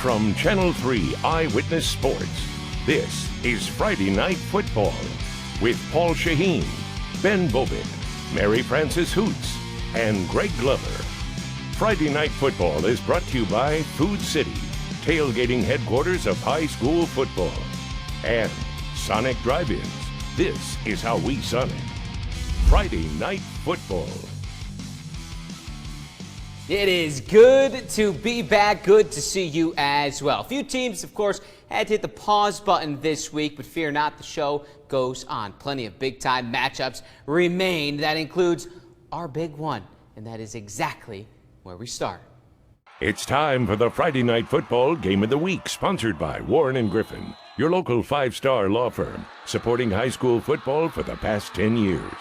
From Channel 3 Eyewitness Sports, this is Friday Night Football with Paul Shaheen, Ben Bobin, Mary Frances Hoots, and Greg Glover. Friday Night Football is brought to you by Food City, tailgating headquarters of high school football, and Sonic Drive-Ins. This is how we Sonic. Friday Night Football. It is good to be back. Good to see you as well. A few teams, of course, had to hit the pause button this week, but fear not, the show goes on. Plenty of big-time matchups remain. That includes our big one, and that is exactly where we start. It's time for the Friday Night Football Game of the Week, sponsored by Warren & Griffin, your local five-star law firm, supporting high school football for the past 10 years.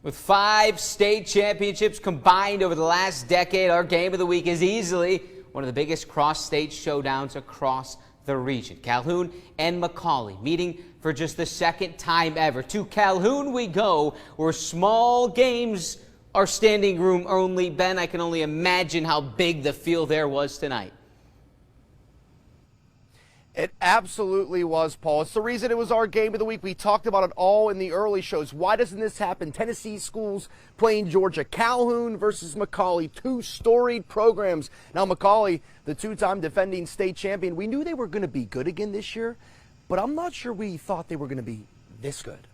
With 5 state championships combined over the last decade, our Game of the Week is easily one of the biggest cross-state showdowns across the region. Calhoun and McCallie meeting for just the second time ever. To Calhoun we go, where small games are standing room only. Ben, I can only imagine how big the field there was tonight. It absolutely was, Paul. It's the reason it was our Game of the Week. We talked about it all in the early shows. Why doesn't this happen? Tennessee schools playing Georgia. Calhoun versus McCallie, 2 storied programs. Now McCallie, the 2-time defending state champion, we knew they were going to be good again this year, but I'm not sure we thought they were going to be this good.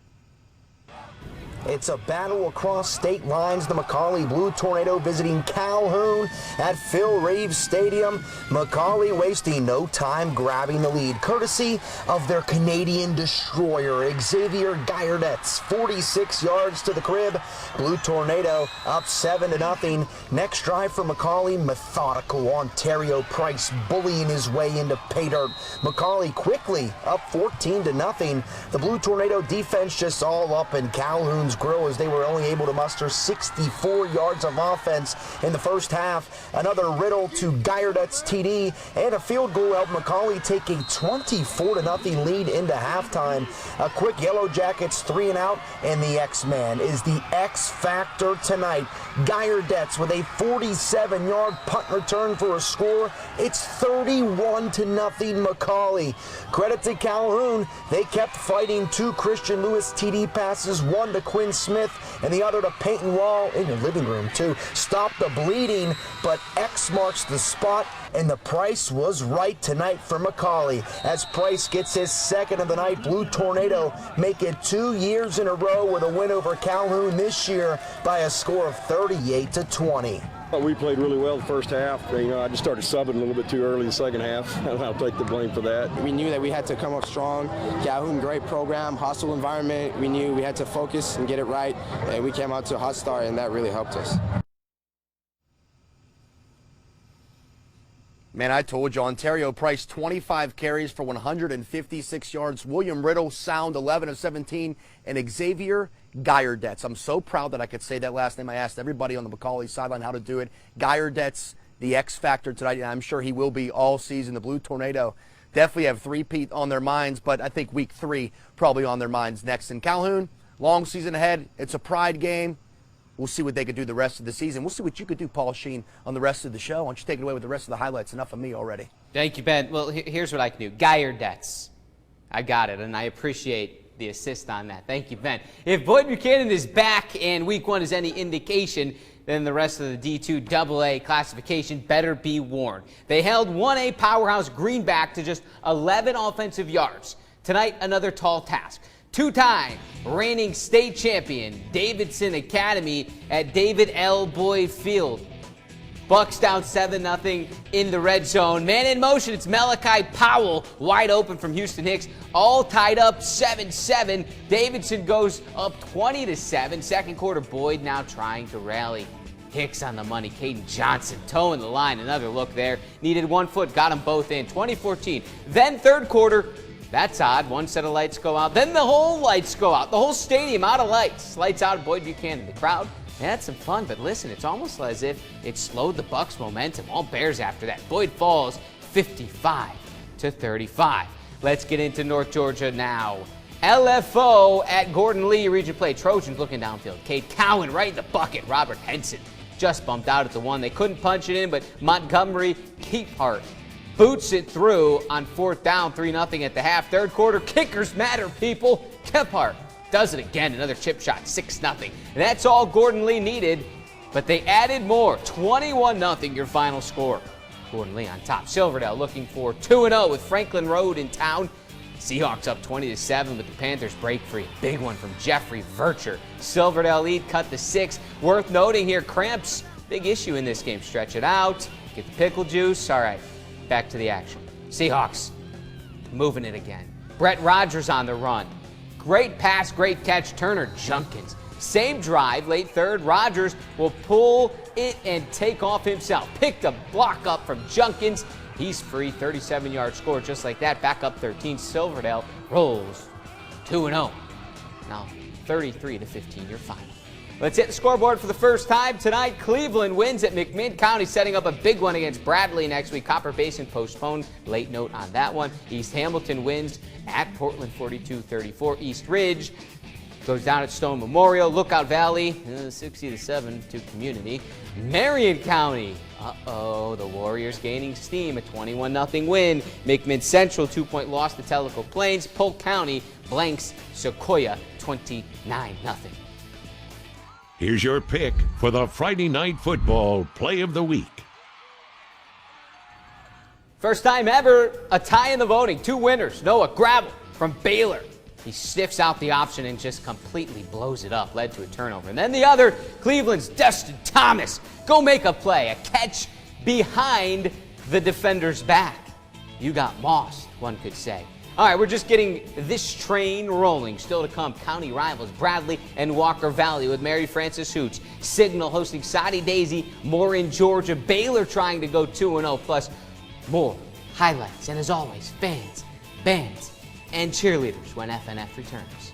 It's a battle across state lines. The McCallie Blue Tornado visiting Calhoun at Phil Reeves Stadium. McCallie wasting no time grabbing the lead, courtesy of their Canadian destroyer, Xavier Guyardets. 46 yards to the crib. Blue Tornado up 7-0. Next drive for McCallie, methodical. Ontario Price bullying his way into pay dirt. McCallie quickly up 14-0. The Blue Tornado defense just all up in Calhoun's grill as they were only able to muster 64 yards of offense in the first half. Another riddle to Guyardet's TD and a field goal helped McCallie take a 24-0 lead into halftime. A quick Yellow Jackets 3-and-out, and the X-Man is the X factor tonight. Guyardets with a 47-yard punt return for a score. It's 31-0 McCallie. Credit to Calhoun. They kept fighting. 2 Christian Lewis TD passes, 1 to Quinn Smith and the other to Peyton Wall in your living room too. Stop the bleeding, but X marks the spot, and the price was right tonight for McCallie as Price gets his second of the night. Blue Tornado make it 2 years in a row with a win over Calhoun this year by a score of 38-20. We played really well the first half. I just started subbing a little bit too early the second half, and I'll take the blame for that. We knew that we had to come up strong. Calhoun, great program, hostile environment. We knew we had to focus and get it right, and we came out to a hot start, and that really helped us. Man, I told you, Ontario Price, 25 carries for 156 yards. William Riddle, sound, 11 of 17. And Xavier Guyardets. I'm so proud that I could say that last name. I asked everybody on the McCallie sideline how to do it. Guyardets, the X factor tonight, and I'm sure he will be all season. The Blue Tornado definitely have 3-peat on their minds, but I think week 3 probably on their minds next. In Calhoun, long season ahead. It's a pride game. We'll see what they could do the rest of the season. We'll see what you could do, Paul Sheen, on the rest of the show. Why don't you take it away with the rest of the highlights? Enough of me already. Thank you, Ben. Well, here's what I can do. Guyardets. I got it, and I appreciate the assist on that. Thank you, Ben. If Boyd Buchanan is back and week 1 is any indication, then the rest of the D2 AA classification better be warned. They held 1A powerhouse Greenback to just 11 offensive yards. Tonight, another tall task. 2-time reigning state champion Davidson Academy at David L. Boyd Field. Bucks down 7-0 in the red zone. Man in motion, it's Malachi Powell, wide open from Houston Hicks. All tied up 7-7. Davidson goes up 20-7. Second quarter, Boyd now trying to rally. Hicks on the money. Caden Johnson toeing the line. Another look there. Needed 1 foot, got them both in. 2014. Then third quarter. That's odd. One set of lights go out. Then the whole lights go out. The whole stadium out of lights. Lights out, Boyd Buchanan. The crowd had some fun, but listen, it's almost as if it slowed the Bucks' momentum. All Bears after that. Boyd falls 55-35. Let's get into North Georgia now. LFO at Gordon Lee Region Play. Trojans looking downfield. Cade Cowan right in the bucket. Robert Henson just bumped out at the 1. They couldn't punch it in, but Montgomery Keephart boots it through on 4th down, 3-0 at the half. Third quarter, kickers matter, people. Keephart does it again, another chip shot, 6-0. And that's all Gordon Lee needed, but they added more. 21-0 your final score. Gordon Lee on top. Silverdale looking for 2-0 with Franklin Road in town. Seahawks up 20-7, but the Panthers break free. Big one from Jeffrey Vercher. Silverdale lead cut to 6. Worth noting here, cramps, big issue in this game. Stretch it out, get the pickle juice. All right, back to the action. Seahawks moving it again. Brett Rogers on the run. Great pass, great catch, Turner Junkins. Same drive, late third, Rogers will pull it and take off himself. Pick the block up from Junkins. He's free, 37-yard score just like that. Back up 13, Silverdale rolls 2-0. Now 33-15, your final. Let's hit the scoreboard for the first time tonight. Cleveland wins at McCallie, setting up a big one against Bradley next week. Copper Basin postponed. Late note on that one. East Hamilton wins at Portland 42-34. East Ridge goes down at Stone Memorial. Lookout Valley 60-7 to Community. Marion County, the Warriors gaining steam, a 21-0 win. McMinn Central 2-point loss to Tellico Plains. Polk County blanks Sequoia 29-0. Here's your pick for the Friday Night Football Play of the Week. First time ever, a tie in the voting. 2 winners. Noah Gravel from Baylor. He sniffs out the option and just completely blows it up. Led to a turnover. And then the other, Cleveland's Dustin Thomas. Go make a play. A catch behind the defender's back. You got mossed, one could say. All right, we're just getting this train rolling. Still to come, county rivals Bradley and Walker Valley with Mary Frances Hoots. Signal hosting Soddy Daisy, more in Georgia. Baylor trying to go 2-0, plus more highlights. And as always, fans, bands, and cheerleaders when FNF returns.